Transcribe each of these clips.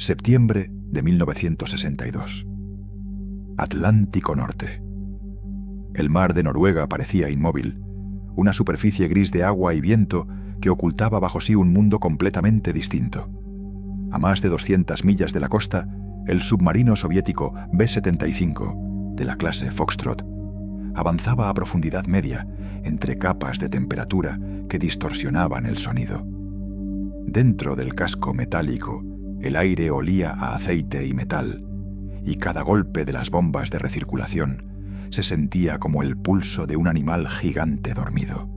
Septiembre de 1962. Atlántico Norte. El mar de Noruega parecía inmóvil, una superficie gris de agua y viento que ocultaba bajo sí un mundo completamente distinto. A más de 200 millas de la costa, el submarino soviético B-75, de la clase Foxtrot, avanzaba a profundidad media, entre capas de temperatura que distorsionaban el sonido. Dentro del casco metálico, el aire olía a aceite y metal, y cada golpe de las bombas de recirculación se sentía como el pulso de un animal gigante dormido.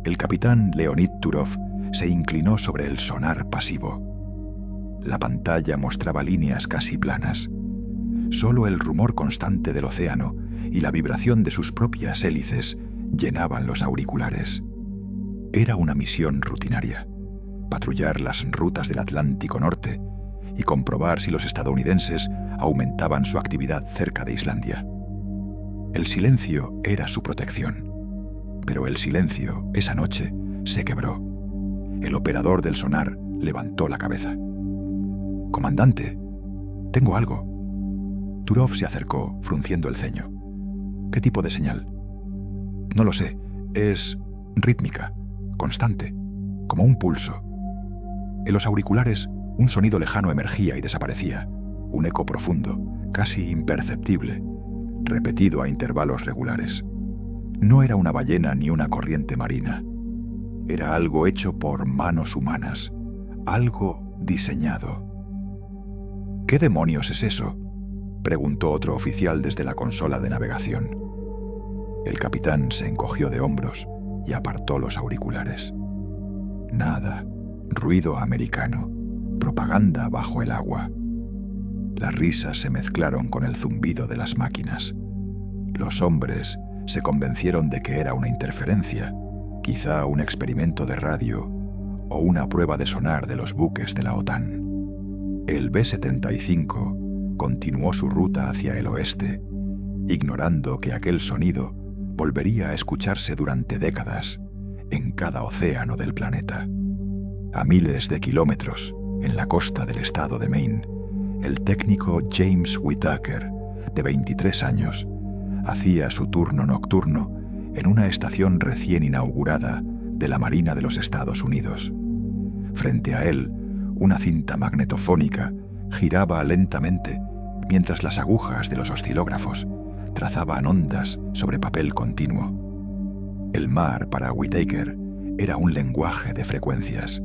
El capitán Leonid Turov se inclinó sobre el sonar pasivo. La pantalla mostraba líneas casi planas. Solo el rumor constante del océano y la vibración de sus propias hélices llenaban los auriculares. Era una misión rutinaria: patrullar las rutas del Atlántico Norte y comprobar si los estadounidenses aumentaban su actividad cerca de Islandia. El silencio era su protección, pero el silencio, esa noche, se quebró. El operador del sonar levantó la cabeza. «Comandante, tengo algo». Turov se acercó, frunciendo el ceño. «¿Qué tipo de señal?» «No lo sé. Es rítmica, constante, como un pulso». En los auriculares, un sonido lejano emergía y desaparecía, un eco profundo, casi imperceptible, repetido a intervalos regulares. No era una ballena ni una corriente marina. Era algo hecho por manos humanas, algo diseñado. «¿Qué demonios es eso?», preguntó otro oficial desde la consola de navegación. El capitán se encogió de hombros y apartó los auriculares. Nada. Ruido americano, propaganda bajo el agua. Las risas se mezclaron con el zumbido de las máquinas. Los hombres se convencieron de que era una interferencia, quizá un experimento de radio o una prueba de sonar de los buques de la OTAN. El B-75 continuó su ruta hacia el oeste, ignorando que aquel sonido volvería a escucharse durante décadas en cada océano del planeta. A miles de kilómetros, en la costa del estado de Maine, el técnico James Whittaker, de 23 años, hacía su turno nocturno en una estación recién inaugurada de la Marina de los Estados Unidos. Frente a él, una cinta magnetofónica giraba lentamente mientras las agujas de los oscilógrafos trazaban ondas sobre papel continuo. El mar para Whittaker era un lenguaje de frecuencias,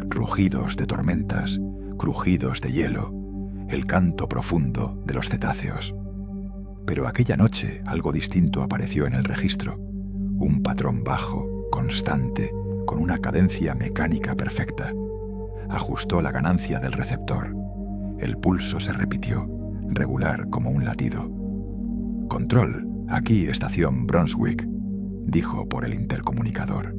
rugidos de tormentas, crujidos de hielo, el canto profundo de los cetáceos. Pero aquella noche algo distinto apareció en el registro, un patrón bajo, constante, con una cadencia mecánica perfecta. Ajustó la ganancia del receptor. El pulso se repitió, regular como un latido. «Control, aquí estación Brunswick», dijo por el intercomunicador.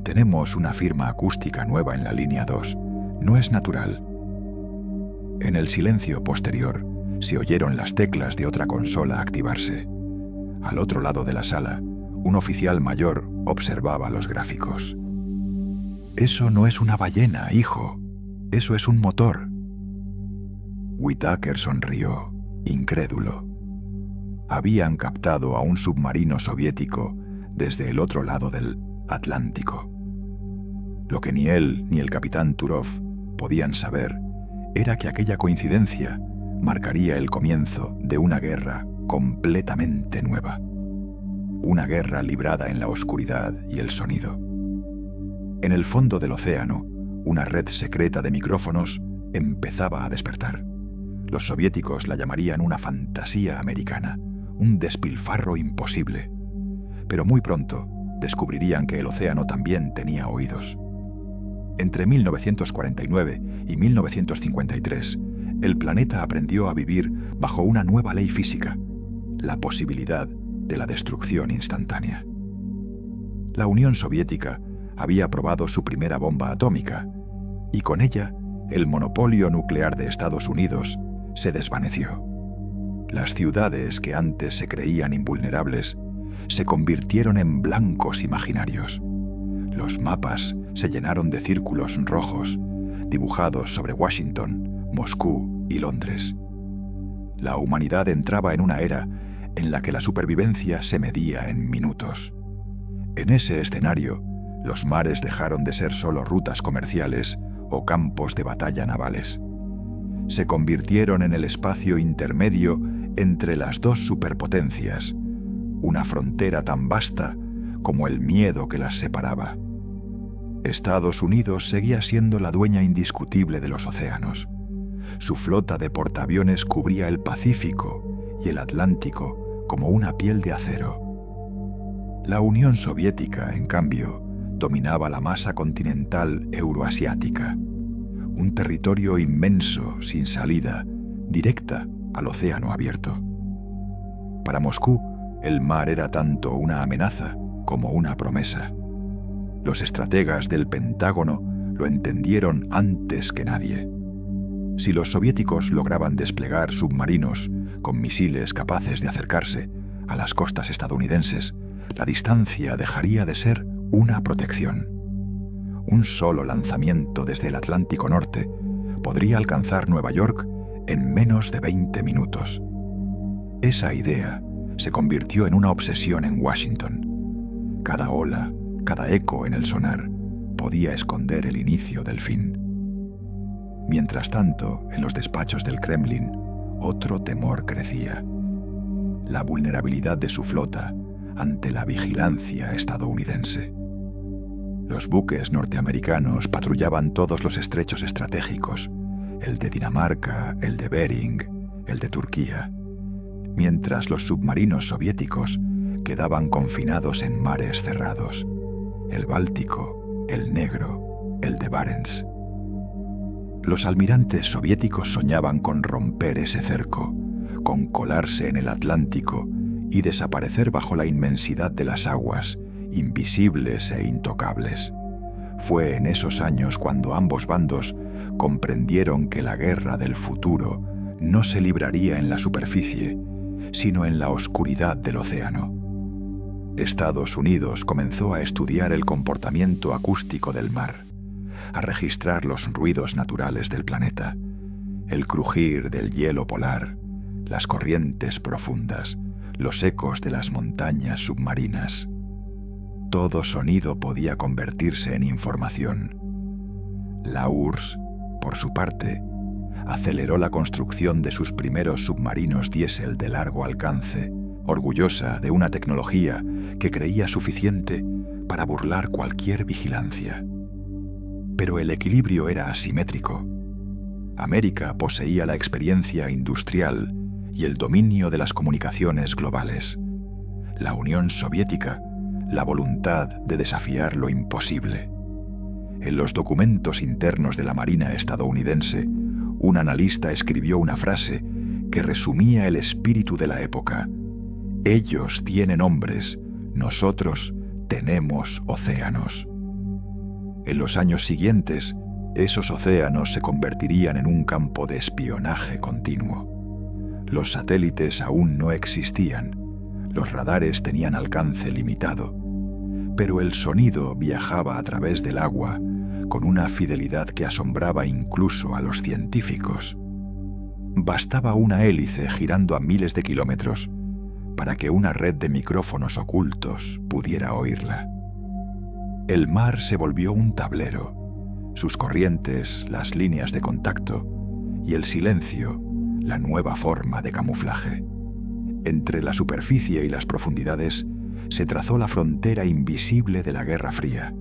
«Tenemos una firma acústica nueva en la línea 2. No es natural». En el silencio posterior se oyeron las teclas de otra consola activarse. Al otro lado de la sala, un oficial mayor observaba los gráficos. «Eso no es una ballena, hijo. Eso es un motor». Whittaker sonrió, incrédulo. Habían captado a un submarino soviético desde el otro lado del Atlántico. Lo que ni él ni el capitán Turov podían saber era que aquella coincidencia marcaría el comienzo de una guerra completamente nueva. Una guerra librada en la oscuridad y el sonido. En el fondo del océano, una red secreta de micrófonos empezaba a despertar. Los soviéticos la llamarían una fantasía americana, un despilfarro imposible. Pero muy pronto descubrirían que el océano también tenía oídos. Entre 1949 y 1953, el planeta aprendió a vivir bajo una nueva ley física, la posibilidad de la destrucción instantánea. La Unión Soviética había probado su primera bomba atómica, y con ella, el monopolio nuclear de Estados Unidos se desvaneció. Las ciudades que antes se creían invulnerables se convirtieron en blancos imaginarios. Los mapas se llenaron de círculos rojos, dibujados sobre Washington, Moscú y Londres. La humanidad entraba en una era en la que la supervivencia se medía en minutos. En ese escenario, los mares dejaron de ser solo rutas comerciales o campos de batalla navales. Se convirtieron en el espacio intermedio entre las dos superpotencias, una frontera tan vasta como el miedo que las separaba. Estados Unidos seguía siendo la dueña indiscutible de los océanos. Su flota de portaaviones cubría el Pacífico y el Atlántico como una piel de acero. La Unión Soviética, en cambio, dominaba la masa continental euroasiática, un territorio inmenso sin salida, directa al océano abierto. Para Moscú, el mar era tanto una amenaza como una promesa. Los estrategas del Pentágono lo entendieron antes que nadie. Si los soviéticos lograban desplegar submarinos con misiles capaces de acercarse a las costas estadounidenses, la distancia dejaría de ser una protección. Un solo lanzamiento desde el Atlántico Norte podría alcanzar Nueva York en menos de 20 minutos. Esa idea se convirtió en una obsesión en Washington. Cada ola, cada eco en el sonar podía esconder el inicio del fin. Mientras tanto, en los despachos del Kremlin, otro temor crecía: la vulnerabilidad de su flota ante la vigilancia estadounidense. Los buques norteamericanos patrullaban todos los estrechos estratégicos, el de Dinamarca, el de Bering, el de Turquía, mientras los submarinos soviéticos quedaban confinados en mares cerrados, el Báltico, el Negro, el de Barents. Los almirantes soviéticos soñaban con romper ese cerco, con colarse en el Atlántico y desaparecer bajo la inmensidad de las aguas, invisibles e intocables. Fue en esos años cuando ambos bandos comprendieron que la guerra del futuro no se libraría en la superficie, sino en la oscuridad del océano. Estados Unidos comenzó a estudiar el comportamiento acústico del mar, a registrar los ruidos naturales del planeta, el crujir del hielo polar, las corrientes profundas, los ecos de las montañas submarinas. Todo sonido podía convertirse en información. La URSS, por su parte, aceleró la construcción de sus primeros submarinos diésel de largo alcance, orgullosa de una tecnología que creía suficiente para burlar cualquier vigilancia. Pero el equilibrio era asimétrico. América poseía la experiencia industrial y el dominio de las comunicaciones globales. La Unión Soviética, la voluntad de desafiar lo imposible. En los documentos internos de la Marina estadounidense, un analista escribió una frase que resumía el espíritu de la época: ellos tienen hombres, nosotros tenemos océanos. En los años siguientes, esos océanos se convertirían en un campo de espionaje continuo. Los satélites aún no existían, los radares tenían alcance limitado, pero el sonido viajaba a través del agua con una fidelidad que asombraba incluso a los científicos. Bastaba una hélice girando a miles de kilómetros para que una red de micrófonos ocultos pudiera oírla. El mar se volvió un tablero, sus corrientes, las líneas de contacto, y el silencio, la nueva forma de camuflaje. Entre la superficie y las profundidades se trazó la frontera invisible de la Guerra Fría,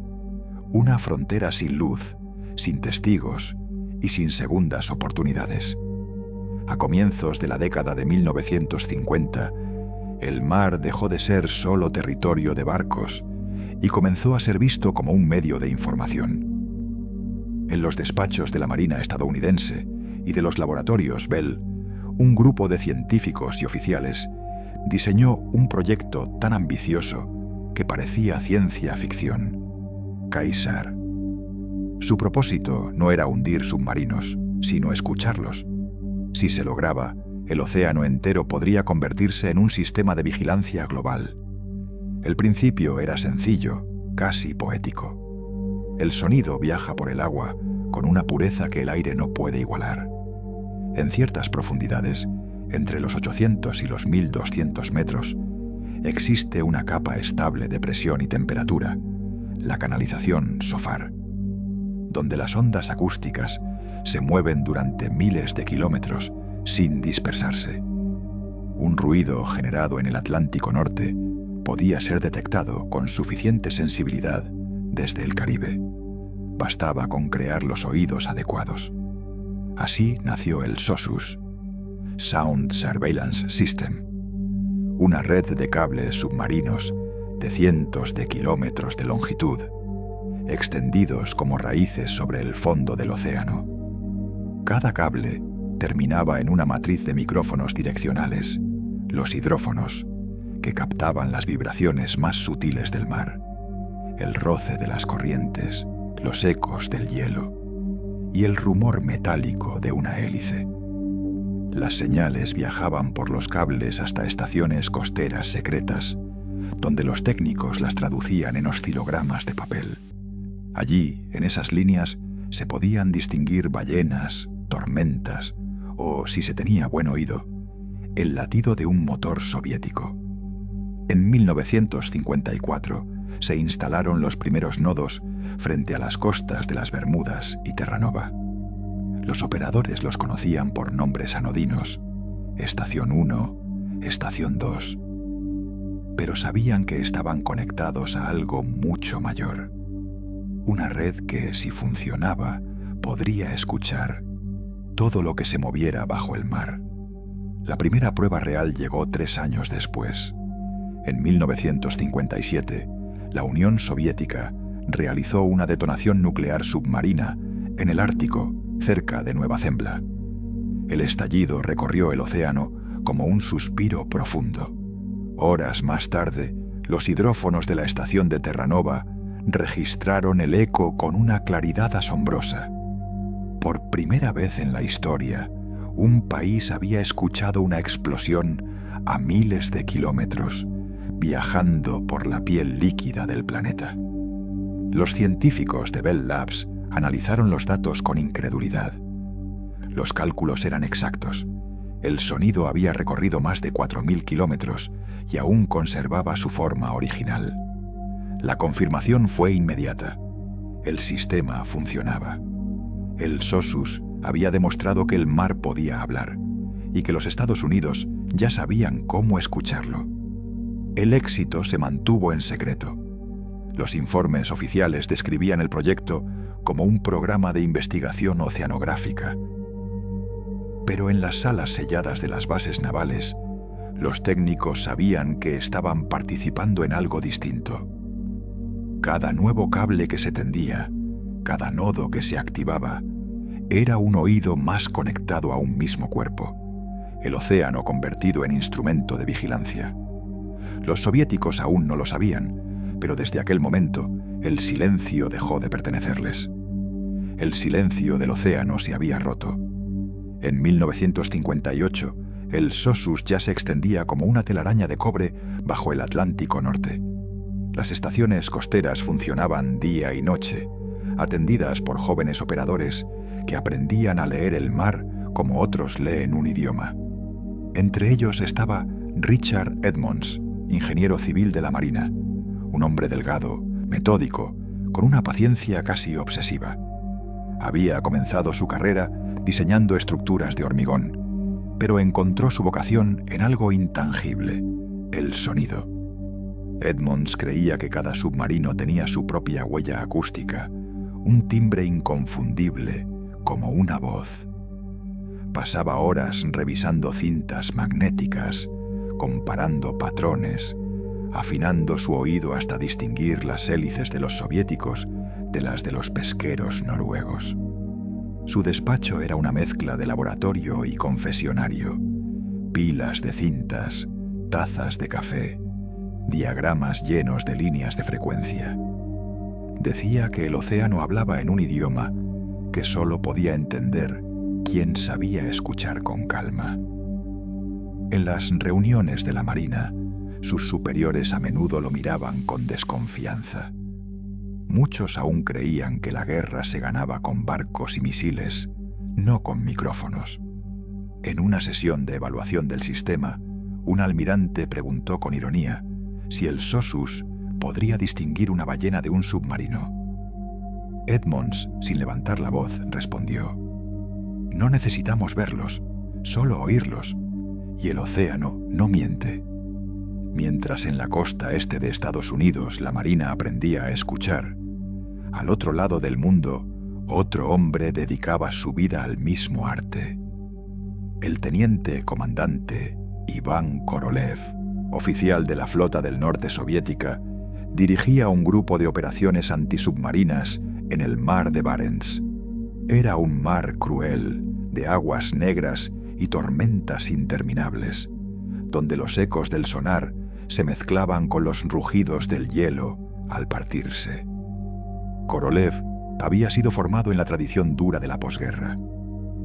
una frontera sin luz, sin testigos y sin segundas oportunidades. A comienzos de la década de 1950, el mar dejó de ser solo territorio de barcos y comenzó a ser visto como un medio de información. En los despachos de la Marina estadounidense y de los laboratorios Bell, un grupo de científicos y oficiales diseñó un proyecto tan ambicioso que parecía ciencia ficción: Kaisar. Su propósito no era hundir submarinos, sino escucharlos. Si se lograba, el océano entero podría convertirse en un sistema de vigilancia global. El principio era sencillo, casi poético. El sonido viaja por el agua con una pureza que el aire no puede igualar. En ciertas profundidades, entre los 800 y los 1200 metros, existe una capa estable de presión y temperatura, la canalización SOFAR, donde las ondas acústicas se mueven durante miles de kilómetros sin dispersarse. Un ruido generado en el Atlántico Norte podía ser detectado con suficiente sensibilidad desde el Caribe. Bastaba con crear los oídos adecuados. Así nació el SOSUS, Sound Surveillance System, una red de cables submarinos de cientos de kilómetros de longitud, extendidos como raíces sobre el fondo del océano. Cada cable terminaba en una matriz de micrófonos direccionales, los hidrófonos, que captaban las vibraciones más sutiles del mar, el roce de las corrientes, los ecos del hielo y el rumor metálico de una hélice. Las señales viajaban por los cables hasta estaciones costeras secretas, donde los técnicos las traducían en oscilogramas de papel. Allí, en esas líneas, se podían distinguir ballenas, tormentas o, si se tenía buen oído, el latido de un motor soviético. En 1954 se instalaron los primeros nodos frente a las costas de las Bermudas y Terranova. Los operadores los conocían por nombres anodinos: Estación 1, Estación 2. Pero sabían que estaban conectados a algo mucho mayor. Una red que, si funcionaba, podría escuchar todo lo que se moviera bajo el mar. La primera prueba real llegó 3 años después. En 1957, la Unión Soviética realizó una detonación nuclear submarina en el Ártico, cerca de Nueva Zembla. El estallido recorrió el océano como un suspiro profundo. Horas más tarde, los hidrófonos de la estación de Terranova registraron el eco con una claridad asombrosa. Por primera vez en la historia, un país había escuchado una explosión a miles de kilómetros, viajando por la piel líquida del planeta. Los científicos de Bell Labs analizaron los datos con incredulidad. Los cálculos eran exactos. El sonido había recorrido más de 4.000 kilómetros y aún conservaba su forma original. La confirmación fue inmediata. El sistema funcionaba. El SOSUS había demostrado que el mar podía hablar y que los Estados Unidos ya sabían cómo escucharlo. El éxito se mantuvo en secreto. Los informes oficiales describían el proyecto como un programa de investigación oceanográfica. Pero en las salas selladas de las bases navales, los técnicos sabían que estaban participando en algo distinto. Cada nuevo cable que se tendía, cada nodo que se activaba, era un oído más conectado a un mismo cuerpo, el océano convertido en instrumento de vigilancia. Los soviéticos aún no lo sabían, pero desde aquel momento el silencio dejó de pertenecerles. El silencio del océano se había roto. En 1958, el SOSUS ya se extendía como una telaraña de cobre bajo el Atlántico Norte. Las estaciones costeras funcionaban día y noche, atendidas por jóvenes operadores que aprendían a leer el mar como otros leen un idioma. Entre ellos estaba Richard Edmonds, ingeniero civil de la Marina, un hombre delgado, metódico, con una paciencia casi obsesiva. Había comenzado su carrera diseñando estructuras de hormigón, pero encontró su vocación en algo intangible: el sonido. Edmonds creía que cada submarino tenía su propia huella acústica, un timbre inconfundible, como una voz. Pasaba horas revisando cintas magnéticas, comparando patrones, afinando su oído hasta distinguir las hélices de los soviéticos de las de los pesqueros noruegos. Su despacho era una mezcla de laboratorio y confesionario: pilas de cintas, tazas de café, diagramas llenos de líneas de frecuencia. Decía que el océano hablaba en un idioma que solo podía entender quien sabía escuchar con calma. En las reuniones de la Marina, sus superiores a menudo lo miraban con desconfianza. muchos aún creían que la guerra se ganaba con barcos y misiles, no con micrófonos. En una sesión de evaluación del sistema, un almirante preguntó con ironía si el Sossus podría distinguir una ballena de un submarino. Edmonds, sin levantar la voz, respondió: «No necesitamos verlos, solo oírlos, y el océano no miente». Mientras en la costa este de Estados Unidos la Marina aprendía a escuchar, al otro lado del mundo, otro hombre dedicaba su vida al mismo arte. El teniente comandante Iván Korolev, oficial de la Flota del Norte soviética, dirigía un grupo de operaciones antisubmarinas en el mar de Barents. Era un mar cruel, de aguas negras y tormentas interminables, donde los ecos del sonar se mezclaban con los rugidos del hielo al partirse. Korolev había sido formado en la tradición dura de la posguerra.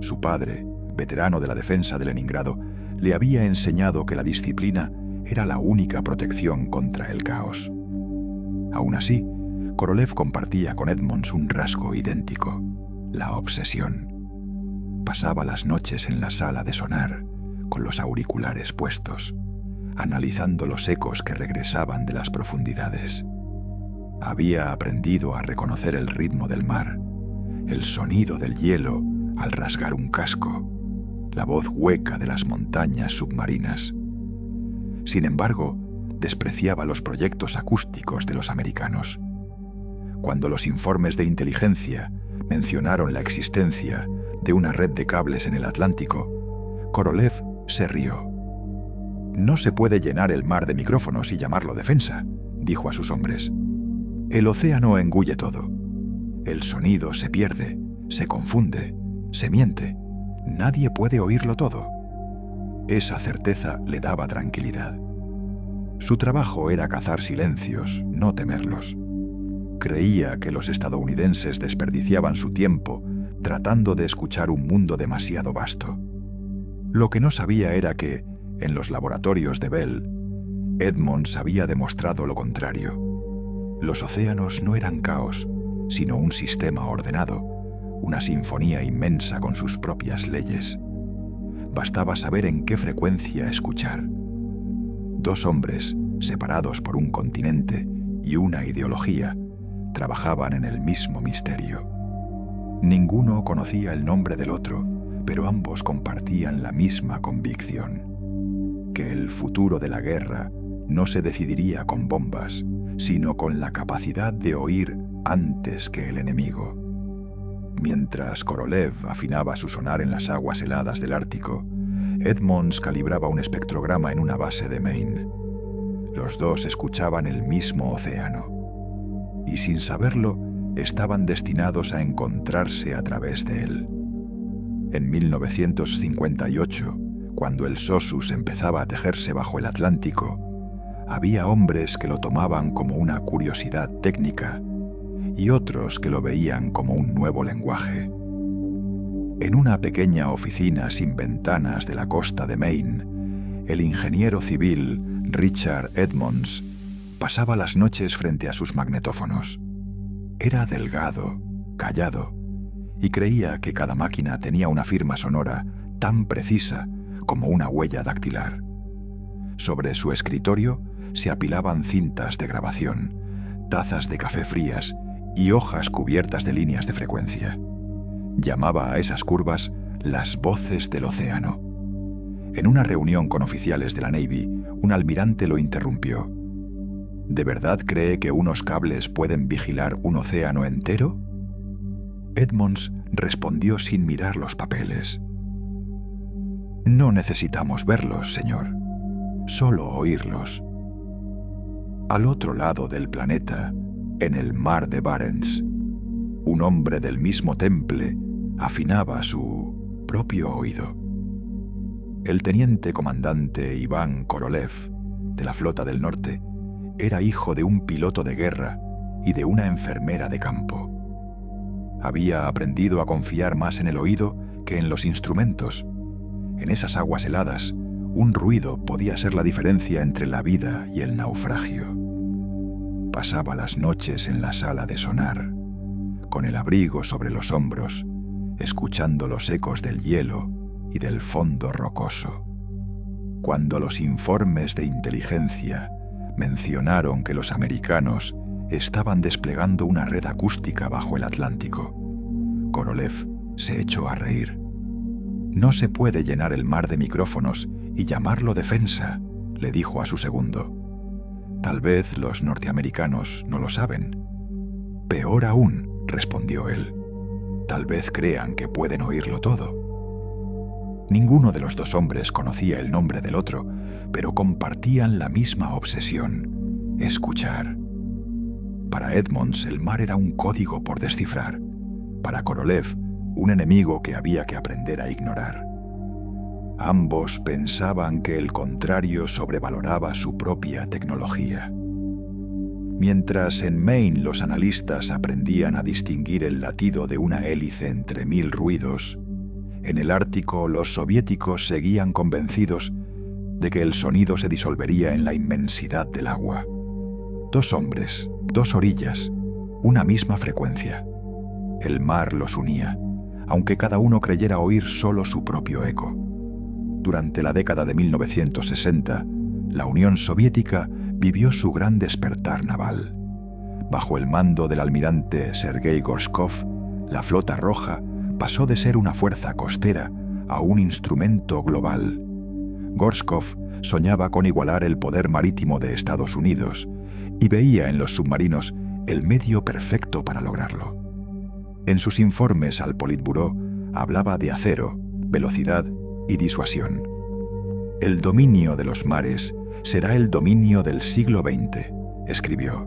Su padre, veterano de la defensa de Leningrado, le había enseñado que la disciplina era la única protección contra el caos. Aún así, Korolev compartía con Edmonds un rasgo idéntico: la obsesión. Pasaba las noches en la sala de sonar, con los auriculares puestos, analizando los ecos que regresaban de las profundidades. Había aprendido a reconocer el ritmo del mar, el sonido del hielo al rasgar un casco, la voz hueca de las montañas submarinas. Sin embargo, despreciaba los proyectos acústicos de los americanos. Cuando los informes de inteligencia mencionaron la existencia de una red de cables en el Atlántico, Korolev se rió. «No se puede llenar el mar de micrófonos y llamarlo defensa», dijo a sus hombres. «El océano engulle todo. El sonido se pierde, se confunde, se miente. Nadie puede oírlo todo». Esa certeza le daba tranquilidad. Su trabajo era cazar silencios, no temerlos. Creía que los estadounidenses desperdiciaban su tiempo tratando de escuchar un mundo demasiado vasto. Lo que no sabía era que, en los laboratorios de Bell, Edmonds había demostrado lo contrario. Los océanos no eran caos, sino un sistema ordenado, una sinfonía inmensa con sus propias leyes. Bastaba saber en qué frecuencia escuchar. Dos hombres, separados por un continente y una ideología, trabajaban en el mismo misterio. Ninguno conocía el nombre del otro, pero ambos compartían la misma convicción: que el futuro de la guerra no se decidiría con bombas, sino con la capacidad de oír antes que el enemigo. Mientras Korolev afinaba su sonar en las aguas heladas del Ártico, Edmonds calibraba un espectrograma en una base de Maine. Los dos escuchaban el mismo océano, y sin saberlo, estaban destinados a encontrarse a través de él. En 1958, cuando el Sossus empezaba a tejerse bajo el Atlántico, había hombres que lo tomaban como una curiosidad técnica y otros que lo veían como un nuevo lenguaje. En una pequeña oficina sin ventanas de la costa de Maine, el ingeniero civil Richard Edmonds pasaba las noches frente a sus magnetófonos. Era delgado, callado, y creía que cada máquina tenía una firma sonora tan precisa como una huella dactilar. Sobre su escritorio se apilaban cintas de grabación, tazas de café frías y hojas cubiertas de líneas de frecuencia. Llamaba a esas curvas las voces del océano. En una reunión con oficiales de la Navy, un almirante lo interrumpió. ¿De verdad cree que unos cables pueden vigilar un océano entero? Edmonds respondió sin mirar los papeles. «No necesitamos verlos, señor, solo oírlos». Al otro lado del planeta, en el mar de Barents, un hombre del mismo temple afinaba su propio oído. El teniente comandante Iván Korolev, de la Flota del Norte, era hijo de un piloto de guerra y de una enfermera de campo. Había aprendido a confiar más en el oído que en los instrumentos. En esas aguas heladas, un ruido podía ser la diferencia entre la vida y el naufragio. pasaba las noches en la sala de sonar, con el abrigo sobre los hombros, escuchando los ecos del hielo y del fondo rocoso. Cuando los informes de inteligencia mencionaron que los americanos estaban desplegando una red acústica bajo el Atlántico, Korolev se echó a reír. «No se puede llenar el mar de micrófonos y llamarlo defensa», le dijo a su segundo. «Tal vez los norteamericanos no lo saben». «Peor aún», respondió él. «Tal vez crean que pueden oírlo todo». Ninguno de los dos hombres conocía el nombre del otro, pero compartían la misma obsesión: escuchar. Para Edmonds el mar era un código por descifrar. Para Korolev, un enemigo que había que aprender a ignorar. Ambos pensaban que el contrario sobrevaloraba su propia tecnología. Mientras en Maine los analistas aprendían a distinguir el latido de una hélice entre 1000 ruidos, en el Ártico los soviéticos seguían convencidos de que el sonido se disolvería en la inmensidad del agua. Dos hombres, dos orillas, una misma frecuencia. El mar los unía, aunque cada uno creyera oír solo su propio eco. Durante la década de 1960, la Unión Soviética vivió su gran despertar naval. Bajo el mando del almirante Sergei Gorshkov, la Flota Roja pasó de ser una fuerza costera a un instrumento global. Gorshkov soñaba con igualar el poder marítimo de Estados Unidos y veía en los submarinos el medio perfecto para lograrlo. En sus informes al Politburó hablaba de acero, velocidad y disuasión. «El dominio de los mares será el dominio del siglo XX», escribió.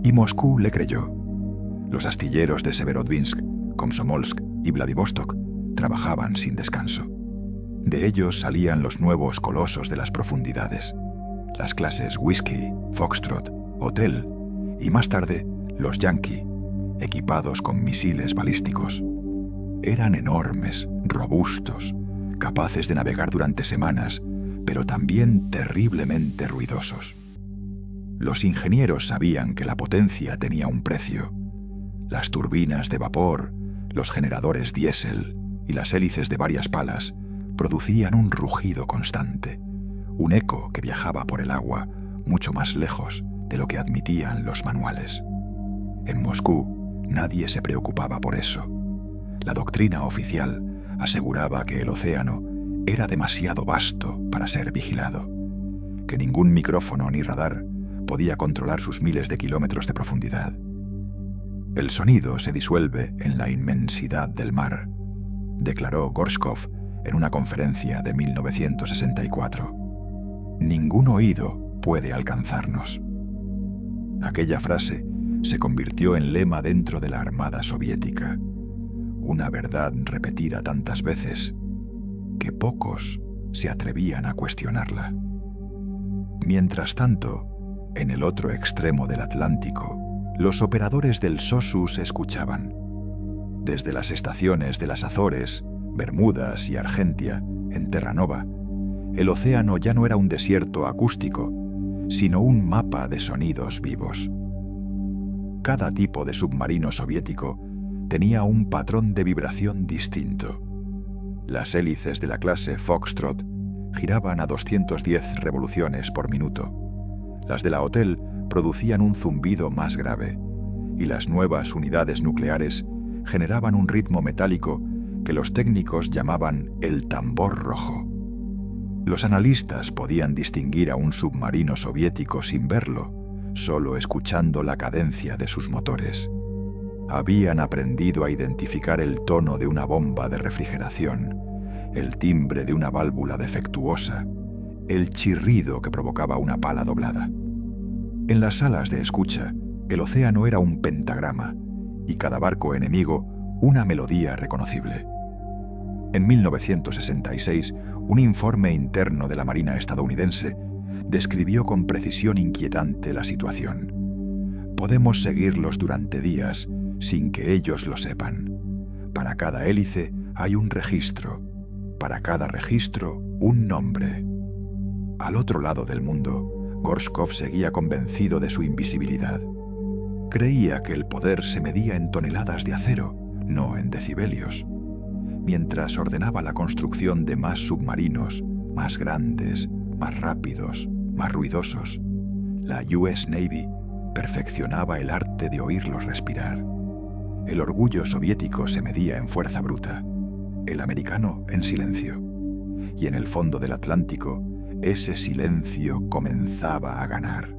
Y Moscú le creyó. Los astilleros de Severodvinsk, Komsomolsk y Vladivostok trabajaban sin descanso. De ellos salían los nuevos colosos de las profundidades, las clases Whisky, Foxtrot, Hotel y más tarde los Yankee, equipados con misiles balísticos. Eran enormes, robustos, capaces de navegar durante semanas, pero también terriblemente ruidosos. Los ingenieros sabían que la potencia tenía un precio. Las turbinas de vapor, los generadores diésel y las hélices de varias palas producían un rugido constante, un eco que viajaba por el agua mucho más lejos de lo que admitían los manuales. En Moscú nadie se preocupaba por eso. La doctrina oficial aseguraba que el océano era demasiado vasto para ser vigilado, que ningún micrófono ni radar podía controlar sus miles de kilómetros de profundidad. «El sonido se disuelve en la inmensidad del mar», declaró Gorshkov en una conferencia de 1964. «Ningún oído puede alcanzarnos». Aquella frase se convirtió en lema dentro de la Armada Soviética, una verdad repetida tantas veces que pocos se atrevían a cuestionarla. Mientras tanto, en el otro extremo del Atlántico, los operadores del SOSUS escuchaban. Desde las estaciones de las Azores, Bermudas y Argentia, en Terranova, el océano ya no era un desierto acústico, sino un mapa de sonidos vivos. Cada tipo de submarino soviético tenía un patrón de vibración distinto. Las hélices de la clase Foxtrot giraban a 210 revoluciones por minuto. Las de la Hotel producían un zumbido más grave, y las nuevas unidades nucleares generaban un ritmo metálico que los técnicos llamaban el tambor rojo. Los analistas podían distinguir a un submarino soviético sin verlo, solo escuchando la cadencia de sus motores. Habían aprendido a identificar el tono de una bomba de refrigeración, el timbre de una válvula defectuosa, el chirrido que provocaba una pala doblada. En las salas de escucha, el océano era un pentagrama y cada barco enemigo una melodía reconocible. En 1966, un informe interno de la Marina estadounidense describió con precisión inquietante la situación. Podemos seguirlos durante días sin que ellos lo sepan. Para cada hélice hay un registro, para cada registro un nombre. Al otro lado del mundo, Gorshkov seguía convencido de su invisibilidad. Creía que el poder se medía en toneladas de acero, no en decibelios. Mientras ordenaba la construcción de más submarinos, más grandes, más rápidos, más ruidosos, la US Navy perfeccionaba el arte de oírlos respirar. El orgullo soviético se medía en fuerza bruta, el americano en silencio. Y en el fondo del Atlántico, ese silencio comenzaba a ganar.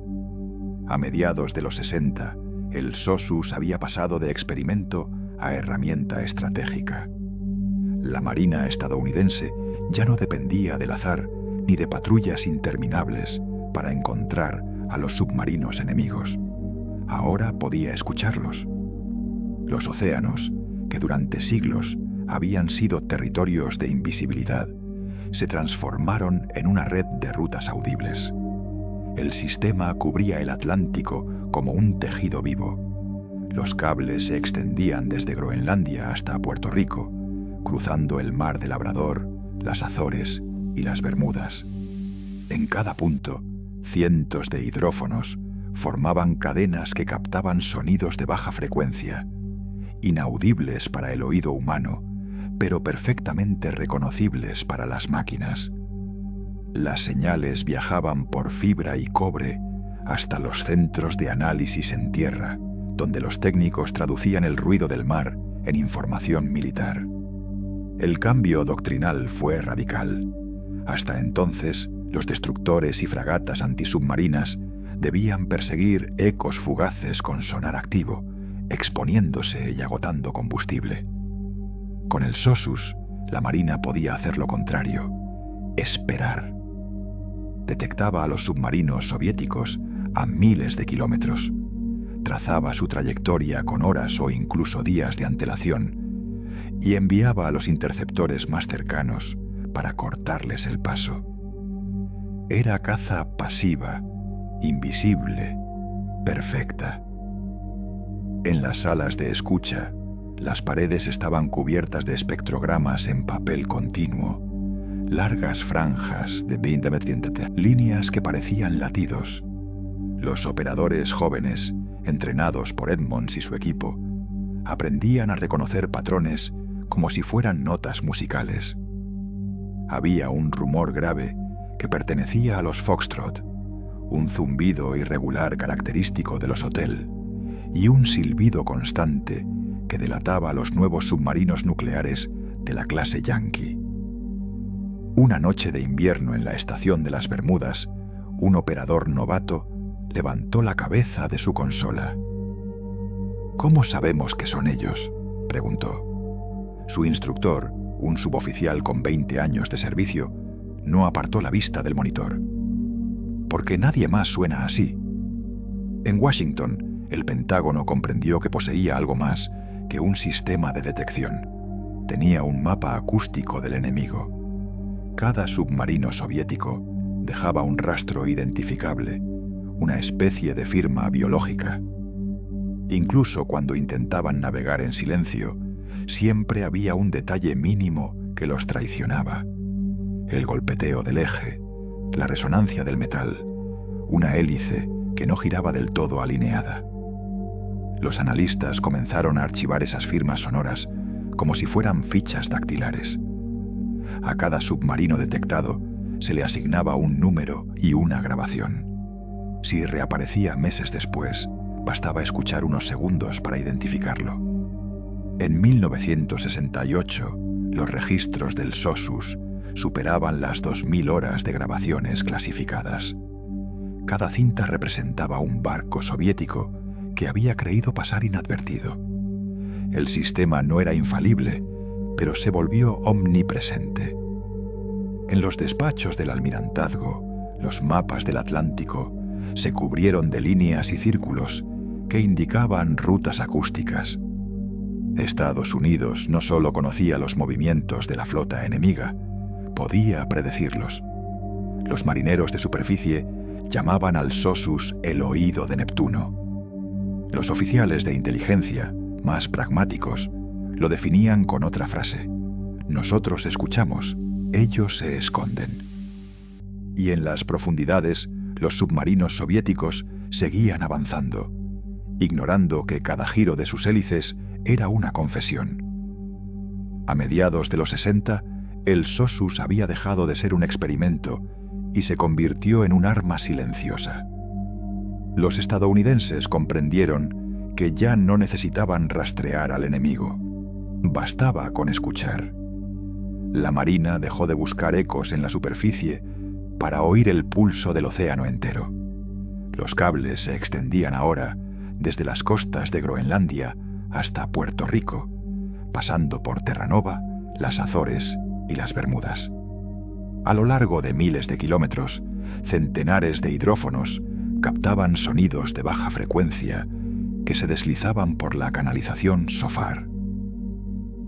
A mediados de los 60, el SOSUS había pasado de experimento a herramienta estratégica. La Marina estadounidense ya no dependía del azar ni de patrullas interminables para encontrar a los submarinos enemigos. Ahora podía escucharlos. Los océanos, que durante siglos habían sido territorios de invisibilidad, se transformaron en una red de rutas audibles. El sistema cubría el Atlántico como un tejido vivo. Los cables se extendían desde Groenlandia hasta Puerto Rico, cruzando el mar de Labrador, las Azores y las Bermudas. En cada punto, cientos de hidrófonos formaban cadenas que captaban sonidos de baja frecuencia, inaudibles para el oído humano, pero perfectamente reconocibles para las máquinas. Las señales viajaban por fibra y cobre hasta los centros de análisis en tierra, donde los técnicos traducían el ruido del mar en información militar. El cambio doctrinal fue radical. Hasta entonces, los destructores y fragatas antisubmarinas debían perseguir ecos fugaces con sonar activo, exponiéndose y agotando combustible. Con el SOSUS, la Marina podía hacer lo contrario: esperar. Detectaba a los submarinos soviéticos a miles de kilómetros. Trazaba su trayectoria con horas o incluso días de antelación y enviaba a los interceptores más cercanos para cortarles el paso. Era caza pasiva, invisible, perfecta. En las salas de escucha, las paredes estaban cubiertas de espectrogramas en papel continuo, largas franjas de 20 líneas que parecían latidos. Los operadores jóvenes, entrenados por Edmonds y su equipo, aprendían a reconocer patrones como si fueran notas musicales. Había un rumor grave que pertenecía a los Foxtrot, un zumbido irregular característico de los Hotel y un silbido constante que delataba a los nuevos submarinos nucleares de la clase Yankee. Una noche de invierno en la estación de las Bermudas, un operador novato levantó la cabeza de su consola. «¿Cómo sabemos que son ellos?», preguntó. Su instructor, un suboficial con 20 años de servicio, no apartó la vista del monitor. «Porque nadie más suena así». En Washington, el Pentágono comprendió que poseía algo más que un sistema de detección. Tenía un mapa acústico del enemigo. Cada submarino soviético dejaba un rastro identificable, una especie de firma biológica. Incluso cuando intentaban navegar en silencio, siempre había un detalle mínimo que los traicionaba. El golpeteo del eje, la resonancia del metal, una hélice que no giraba del todo alineada. Los analistas comenzaron a archivar esas firmas sonoras como si fueran fichas dactilares. A cada submarino detectado se le asignaba un número y una grabación. Si reaparecía meses después, bastaba escuchar unos segundos para identificarlo. En 1968, los registros del SOSUS superaban las 2000 horas de grabaciones clasificadas. Cada cinta representaba un barco soviético que había creído pasar inadvertido. El sistema no era infalible, pero se volvió omnipresente. En los despachos del almirantazgo, los mapas del Atlántico se cubrieron de líneas y círculos que indicaban rutas acústicas. Estados Unidos no solo conocía los movimientos de la flota enemiga, podía predecirlos. Los marineros de superficie llamaban al SOSUS el oído de Neptuno. Los oficiales de inteligencia, más pragmáticos, lo definían con otra frase: nosotros escuchamos, ellos se esconden. Y en las profundidades, los submarinos soviéticos seguían avanzando, ignorando que cada giro de sus hélices era una confesión. A mediados de los 60, el Soyuz había dejado de ser un experimento y se convirtió en un arma silenciosa. Los estadounidenses comprendieron que ya no necesitaban rastrear al enemigo. Bastaba con escuchar. La Marina dejó de buscar ecos en la superficie para oír el pulso del océano entero. Los cables se extendían ahora desde las costas de Groenlandia hasta Puerto Rico, pasando por Terranova, las Azores y las Bermudas. A lo largo de miles de kilómetros, centenares de hidrófonos captaban sonidos de baja frecuencia que se deslizaban por la canalización SOFAR.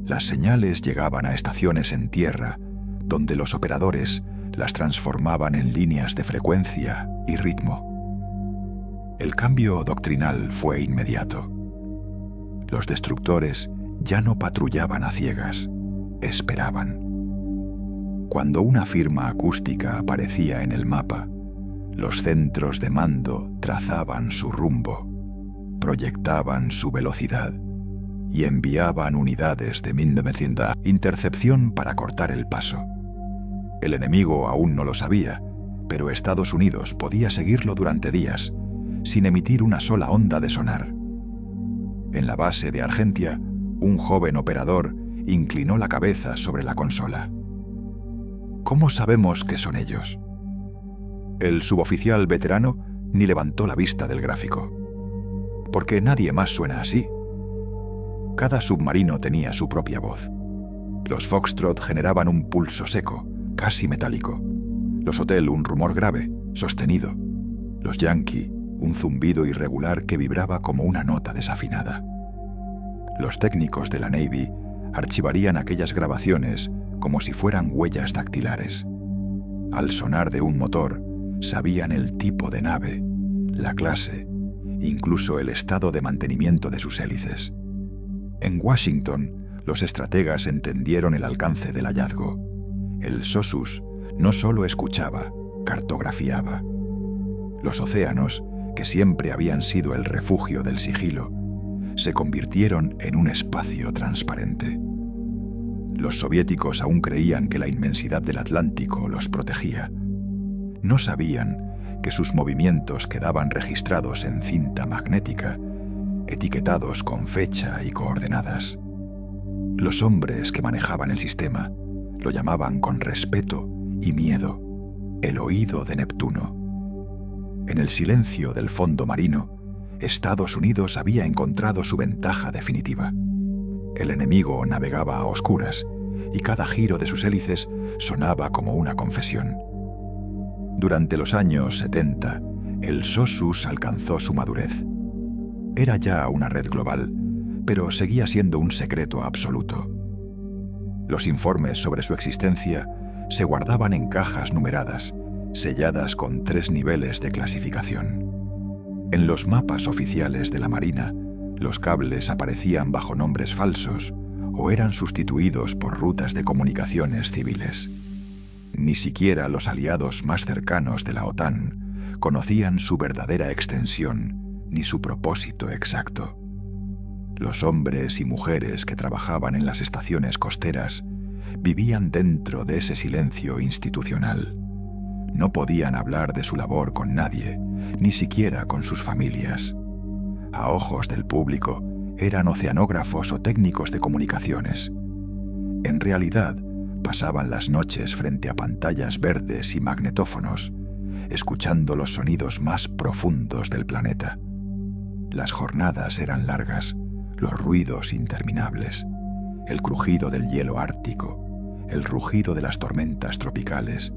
Las señales llegaban a estaciones en tierra, donde los operadores las transformaban en líneas de frecuencia y ritmo. El cambio doctrinal fue inmediato. Los destructores ya no patrullaban a ciegas, esperaban. Cuando una firma acústica aparecía en el mapa, los centros de mando trazaban su rumbo, proyectaban su velocidad y enviaban unidades de 1900 intercepción para cortar el paso. El enemigo aún no lo sabía, pero Estados Unidos podía seguirlo durante días, sin emitir una sola onda de sonar. En la base de Argentia, un joven operador inclinó la cabeza sobre la consola. ¿Cómo sabemos que son ellos? El suboficial veterano ni levantó la vista del gráfico. Porque nadie más suena así. Cada submarino tenía su propia voz. Los Foxtrot generaban un pulso seco, casi metálico. Los Hotel un rumor grave, sostenido. Los Yankee un zumbido irregular que vibraba como una nota desafinada. Los técnicos de la Navy archivarían aquellas grabaciones como si fueran huellas dactilares. Al sonar de un motor, sabían el tipo de nave, la clase, incluso el estado de mantenimiento de sus hélices. En Washington, los estrategas entendieron el alcance del hallazgo. El Soyuz no solo escuchaba, cartografiaba. Los océanos, que siempre habían sido el refugio del sigilo, se convirtieron en un espacio transparente. Los soviéticos aún creían que la inmensidad del Atlántico los protegía. No sabían que sus movimientos quedaban registrados en cinta magnética, etiquetados con fecha y coordenadas. Los hombres que manejaban el sistema lo llamaban con respeto y miedo el oído de Neptuno. En el silencio del fondo marino, Estados Unidos había encontrado su ventaja definitiva. El enemigo navegaba a oscuras y cada giro de sus hélices sonaba como una confesión. Durante los años 70, el Soyuz alcanzó su madurez. Era ya una red global, pero seguía siendo un secreto absoluto. Los informes sobre su existencia se guardaban en cajas numeradas, selladas con 3 niveles de clasificación. En los mapas oficiales de la Marina, los cables aparecían bajo nombres falsos o eran sustituidos por rutas de comunicaciones civiles. Ni siquiera los aliados más cercanos de la OTAN conocían su verdadera extensión ni su propósito exacto. Los hombres y mujeres que trabajaban en las estaciones costeras vivían dentro de ese silencio institucional. No podían hablar de su labor con nadie, ni siquiera con sus familias. A ojos del público, eran oceanógrafos o técnicos de comunicaciones. En realidad, pasaban las noches frente a pantallas verdes y magnetófonos, escuchando los sonidos más profundos del planeta. Las jornadas eran largas, los ruidos interminables, el crujido del hielo ártico, el rugido de las tormentas tropicales,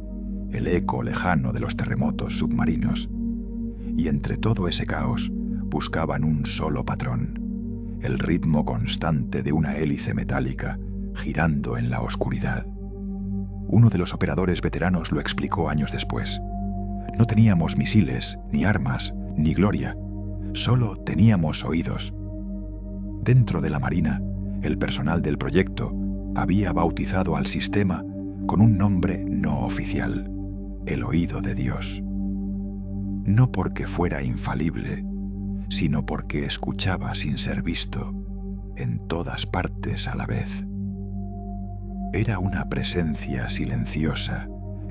el eco lejano de los terremotos submarinos. Y entre todo ese caos buscaban un solo patrón, el ritmo constante de una hélice metálica girando en la oscuridad. Uno de los operadores veteranos lo explicó años después. No teníamos misiles, ni armas, ni gloria, solo teníamos oídos. Dentro de la Marina, el personal del proyecto había bautizado al sistema con un nombre no oficial: el oído de Dios. no porque fuera infalible, sino porque escuchaba sin ser visto, en todas partes a la vez. Era una presencia silenciosa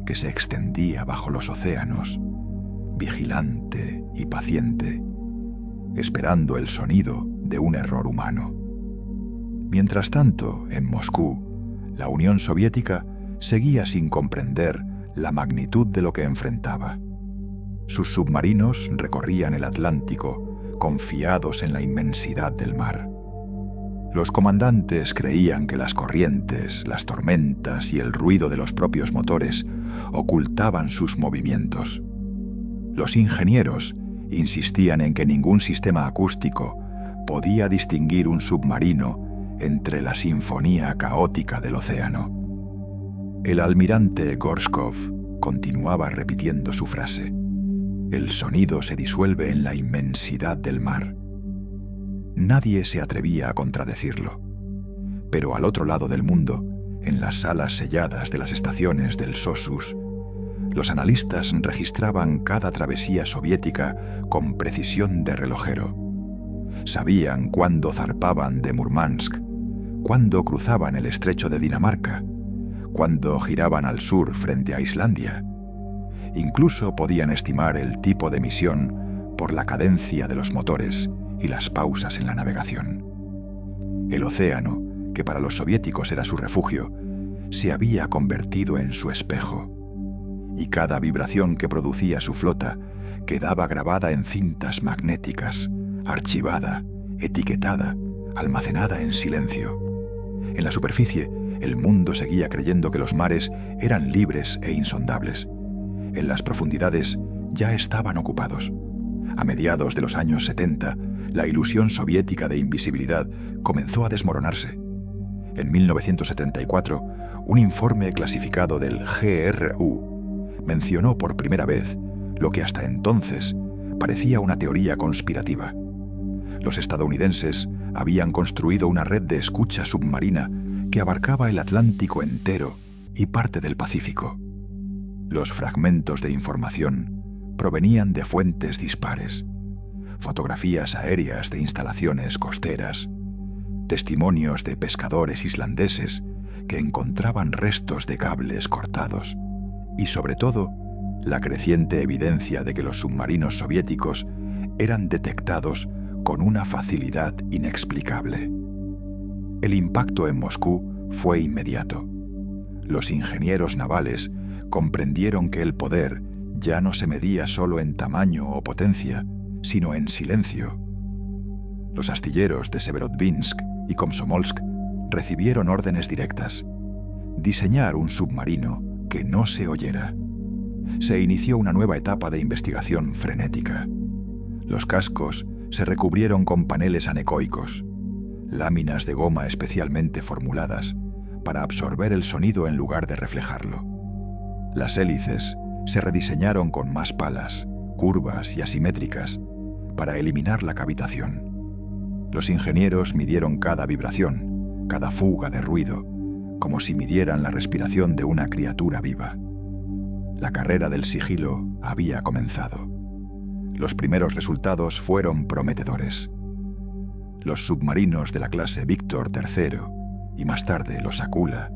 que se extendía bajo los océanos, vigilante y paciente, esperando el sonido de un error humano. Mientras tanto, en Moscú, la Unión Soviética seguía sin comprender la magnitud de lo que enfrentaba. Sus submarinos recorrían el Atlántico, confiados en la inmensidad del mar. Los comandantes creían que las corrientes, las tormentas y el ruido de los propios motores ocultaban sus movimientos. Los ingenieros insistían en que ningún sistema acústico podía distinguir un submarino entre la sinfonía caótica del océano. El almirante Gorshkov continuaba repitiendo su frase: el sonido se disuelve en la inmensidad del mar. Nadie se atrevía a contradecirlo. Pero al otro lado del mundo, en las salas selladas de las estaciones del SOSUS, los analistas registraban cada travesía soviética con precisión de relojero. Sabían cuándo zarpaban de Murmansk, cuándo cruzaban el estrecho de Dinamarca, cuándo giraban al sur frente a Islandia. Incluso podían estimar el tipo de misión por la cadencia de los motores y las pausas en la navegación. El océano, que para los soviéticos era su refugio, se había convertido en su espejo, y cada vibración que producía su flota quedaba grabada en cintas magnéticas, archivada, etiquetada, almacenada en silencio. En la superficie, el mundo seguía creyendo que los mares eran libres e insondables. En las profundidades ya estaban ocupados. A mediados de los años 70, la ilusión soviética de invisibilidad comenzó a desmoronarse. En 1974, un informe clasificado del GRU mencionó por primera vez lo que hasta entonces parecía una teoría conspirativa. Los estadounidenses habían construido una red de escucha submarina que abarcaba el Atlántico entero y parte del Pacífico. Los fragmentos de información provenían de fuentes dispares: fotografías aéreas de instalaciones costeras, testimonios de pescadores islandeses que encontraban restos de cables cortados y, sobre todo, la creciente evidencia de que los submarinos soviéticos eran detectados con una facilidad inexplicable. El impacto en Moscú fue inmediato. Los ingenieros navales comprendieron que el poder ya no se medía solo en tamaño o potencia, sino en silencio. Los astilleros de Severodvinsk y Komsomolsk recibieron órdenes directas: diseñar un submarino que no se oyera. Se inició una nueva etapa de investigación frenética. Los cascos se recubrieron con paneles anecoicos, láminas de goma especialmente formuladas para absorber el sonido en lugar de reflejarlo. Las hélices se rediseñaron con más palas, curvas y asimétricas para eliminar la cavitación. Los ingenieros midieron cada vibración, cada fuga de ruido, como si midieran la respiración de una criatura viva. La carrera del sigilo había comenzado. Los primeros resultados fueron prometedores. Los submarinos de la clase Víctor III y más tarde los Akula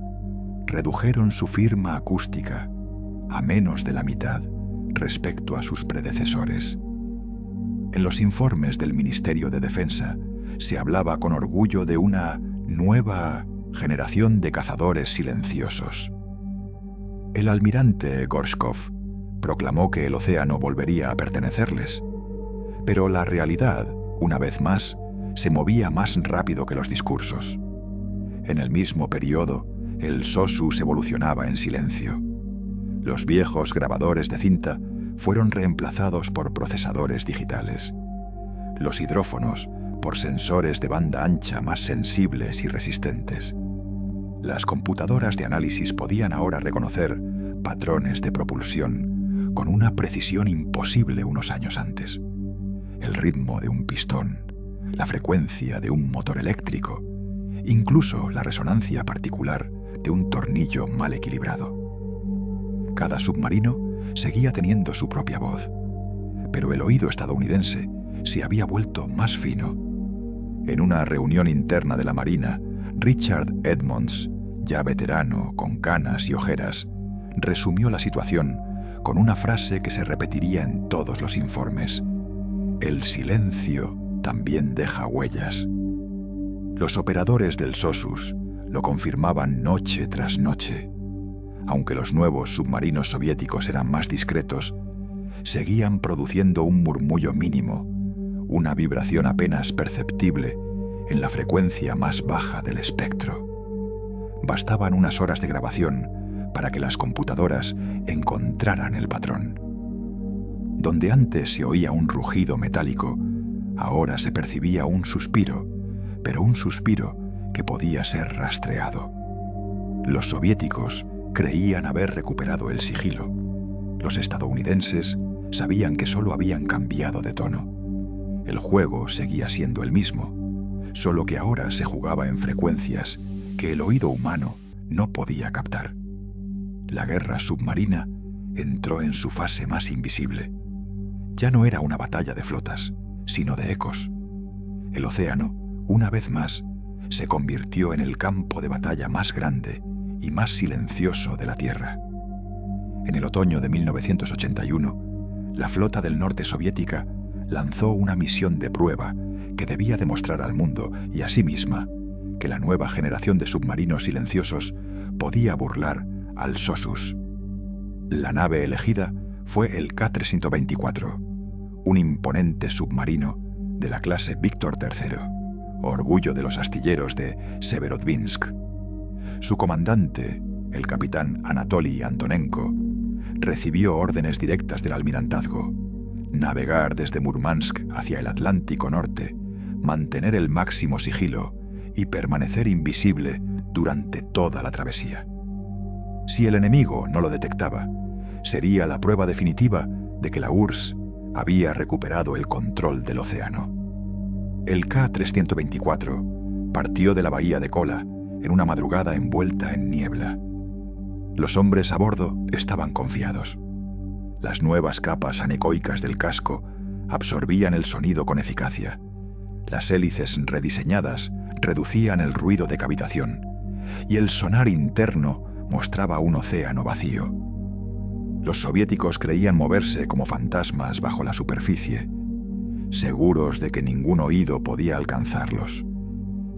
redujeron su firma acústica a menos de la mitad respecto a sus predecesores. En los informes del Ministerio de Defensa se hablaba con orgullo de una nueva generación de cazadores silenciosos. El almirante Gorshkov proclamó que el océano volvería a pertenecerles, pero la realidad, una vez más, se movía más rápido que los discursos. En el mismo periodo, el SOSUS evolucionaba en silencio. Los viejos grabadores de cinta fueron reemplazados por procesadores digitales. Los hidrófonos por sensores de banda ancha más sensibles y resistentes. Las computadoras de análisis podían ahora reconocer patrones de propulsión con una precisión imposible unos años antes. El ritmo de un pistón, la frecuencia de un motor eléctrico, incluso la resonancia particular de un tornillo mal equilibrado. Cada submarino seguía teniendo su propia voz, pero el oído estadounidense se había vuelto más fino. En una reunión interna de la Marina, Richard Edmonds, ya veterano, con canas y ojeras, resumió la situación con una frase que se repetiría en todos los informes: el silencio también deja huellas. Los operadores del SOSUS lo confirmaban noche tras noche. Aunque los nuevos submarinos soviéticos eran más discretos, seguían produciendo un murmullo mínimo, una vibración apenas perceptible en la frecuencia más baja del espectro. Bastaban unas horas de grabación para que las computadoras encontraran el patrón. Donde antes se oía un rugido metálico, ahora se percibía un suspiro, pero un suspiro que podía ser rastreado. Los soviéticos creían haber recuperado el sigilo. Los estadounidenses sabían que solo habían cambiado de tono. El juego seguía siendo el mismo, solo que ahora se jugaba en frecuencias que el oído humano no podía captar. La guerra submarina entró en su fase más invisible. Ya no era una batalla de flotas, sino de ecos. El océano, una vez más, se convirtió en el campo de batalla más grande y más silencioso de la Tierra. En el otoño de 1981, la flota del norte soviética lanzó una misión de prueba que debía demostrar al mundo y a sí misma que la nueva generación de submarinos silenciosos podía burlar al SOSUS. La nave elegida fue el K-324, un imponente submarino de la clase Víctor III, orgullo de los astilleros de Severodvinsk. Su comandante, el capitán Anatoly Antonenko, recibió órdenes directas del almirantazgo: navegar desde Murmansk hacia el Atlántico Norte, mantener el máximo sigilo y permanecer invisible durante toda la travesía. Si el enemigo no lo detectaba, sería la prueba definitiva de que la URSS había recuperado el control del océano. El K-324 partió de la bahía de Kola en una madrugada envuelta en niebla. Los hombres a bordo estaban confiados. Las nuevas capas anecoicas del casco absorbían el sonido con eficacia. Las hélices rediseñadas reducían el ruido de cavitación, y el sonar interno mostraba un océano vacío. Los soviéticos creían moverse como fantasmas bajo la superficie, seguros de que ningún oído podía alcanzarlos.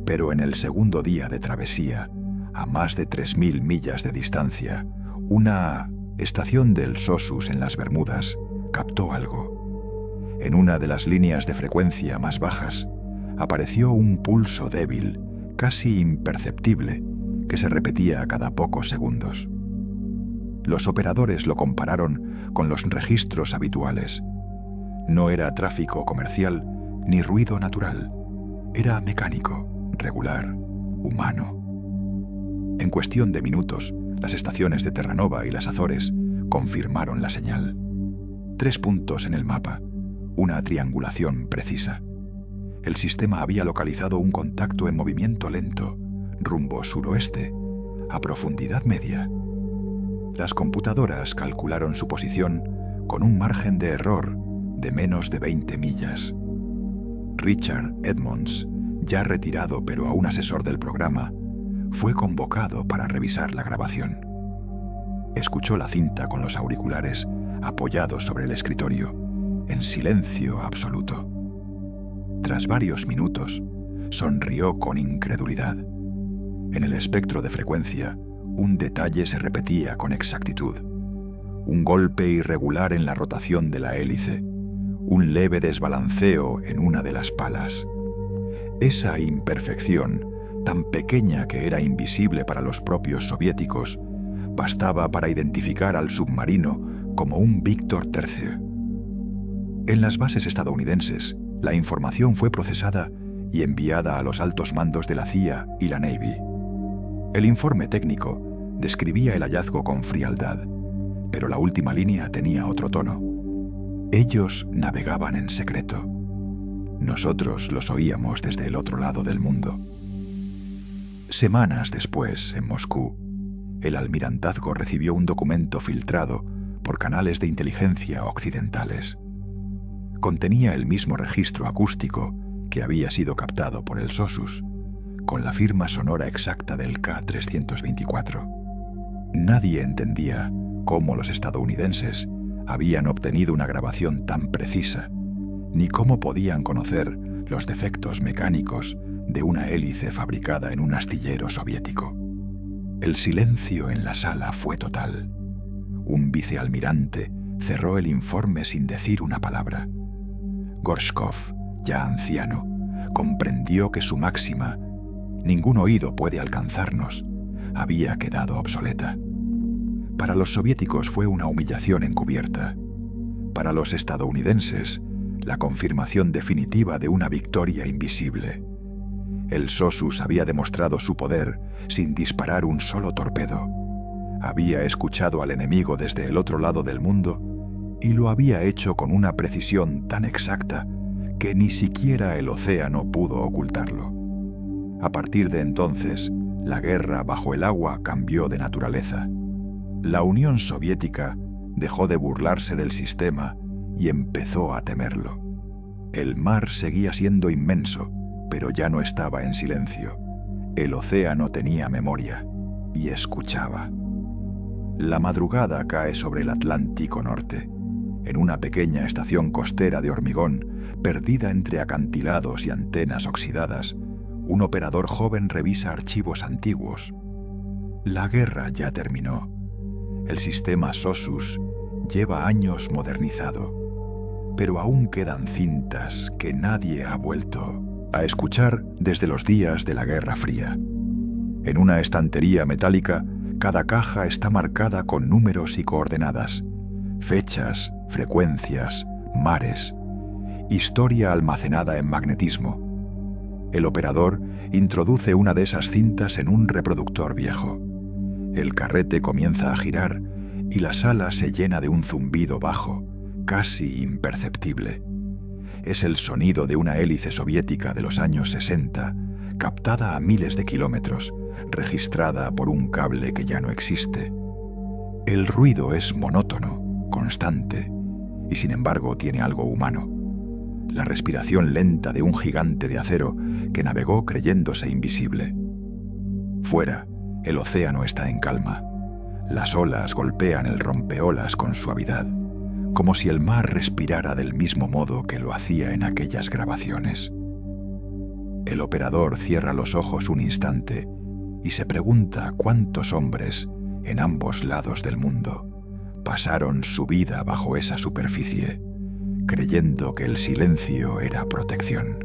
Pero en el segundo día de travesía, a más de 3.000 millas de distancia, una estación del SOSUS en las Bermudas captó algo. En una de las líneas de frecuencia más bajas, apareció un pulso débil, casi imperceptible, que se repetía cada pocos segundos. Los operadores lo compararon con los registros habituales. No era tráfico comercial ni ruido natural. Era mecánico, regular, humano. En cuestión de minutos, las estaciones de Terranova y las Azores confirmaron la señal. 3 puntos en el mapa, una triangulación precisa. El sistema había localizado un contacto en movimiento lento, rumbo suroeste, a profundidad media. Las computadoras calcularon su posición con un margen de error de menos de 20 millas. Richard Edmonds, ya retirado pero aún asesor del programa, fue convocado para revisar la grabación. Escuchó la cinta con los auriculares apoyados sobre el escritorio, en silencio absoluto. Tras varios minutos, sonrió con incredulidad. En el espectro de frecuencia, un detalle se repetía con exactitud: un golpe irregular en la rotación de la hélice, un leve desbalanceo en una de las palas. Esa imperfección, tan pequeña que era invisible para los propios soviéticos, bastaba para identificar al submarino como un Víctor III. En las bases estadounidenses, la información fue procesada y enviada a los altos mandos de la CIA y la Navy. El informe técnico describía el hallazgo con frialdad, pero la última línea tenía otro tono. Ellos navegaban en secreto. Nosotros los oíamos desde el otro lado del mundo. Semanas después, en Moscú, el almirantazgo recibió un documento filtrado por canales de inteligencia occidentales. contenía el mismo registro acústico que había sido captado por el SOSUS, con la firma sonora exacta del K-324. Nadie entendía cómo los estadounidenses habían obtenido una grabación tan precisa, ni cómo podían conocer los defectos mecánicos de una hélice fabricada en un astillero soviético. El silencio en la sala fue total. Un vicealmirante cerró el informe sin decir una palabra. Gorshkov, ya anciano, comprendió que su máxima «ningún oído puede alcanzarnos» había quedado obsoleta. Para los soviéticos fue una humillación encubierta. Para los estadounidenses, la confirmación definitiva de una victoria invisible. El SOSUS había demostrado su poder sin disparar un solo torpedo. Había escuchado al enemigo desde el otro lado del mundo y lo había hecho con una precisión tan exacta que ni siquiera el océano pudo ocultarlo. A partir de entonces, la guerra bajo el agua cambió de naturaleza. La Unión Soviética dejó de burlarse del sistema y empezó a temerlo. El mar seguía siendo inmenso, pero ya no estaba en silencio. El océano tenía memoria y escuchaba. La madrugada cae sobre el Atlántico Norte. En una pequeña estación costera de hormigón, perdida entre acantilados y antenas oxidadas, un operador joven revisa archivos antiguos. La guerra ya terminó. El sistema SOSUS lleva años modernizado, pero aún quedan cintas que nadie ha vuelto a escuchar desde los días de la Guerra Fría. En una estantería metálica, cada caja está marcada con números y coordenadas, fechas, frecuencias, mares, historia almacenada en magnetismo. El operador introduce una de esas cintas en un reproductor viejo. El carrete comienza a girar y la sala se llena de un zumbido bajo, casi imperceptible. Es el sonido de una hélice soviética de los años 60, captada a miles de kilómetros, registrada por un cable que ya no existe. El ruido es monótono, constante, y sin embargo tiene algo humano. La respiración lenta de un gigante de acero que navegó creyéndose invisible. Fuera, el océano está en calma. Las olas golpean el rompeolas con suavidad, como si el mar respirara del mismo modo que lo hacía en aquellas grabaciones. El operador cierra los ojos un instante y se pregunta cuántos hombres, en ambos lados del mundo, pasaron su vida bajo esa superficie, creyendo que el silencio era protección.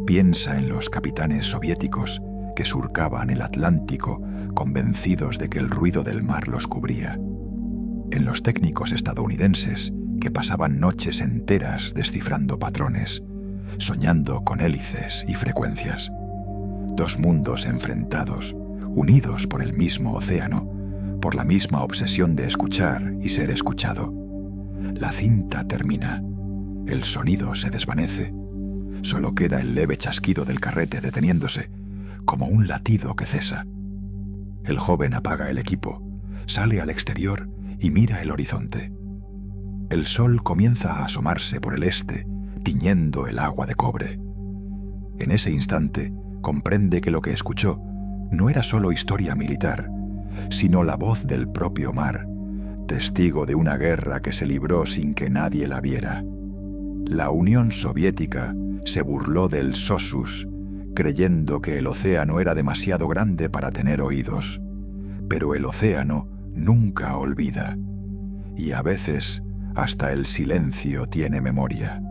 Piensa en los capitanes soviéticos que surcaban el Atlántico convencidos de que el ruido del mar los cubría. En los técnicos estadounidenses que pasaban noches enteras descifrando patrones, soñando con hélices y frecuencias. Dos mundos enfrentados, unidos por el mismo océano, por la misma obsesión de escuchar y ser escuchado. La cinta termina, el sonido se desvanece, solo queda el leve chasquido del carrete deteniéndose, como un latido que cesa. El joven apaga el equipo, sale al exterior y mira el horizonte. El sol comienza a asomarse por el este, tiñendo el agua de cobre. En ese instante, comprende que lo que escuchó no era solo historia militar, sino la voz del propio mar, testigo de una guerra que se libró sin que nadie la viera. La Unión Soviética se burló del SOSUS, creyendo que el océano era demasiado grande para tener oídos. Pero el océano nunca olvida, y a veces hasta el silencio tiene memoria.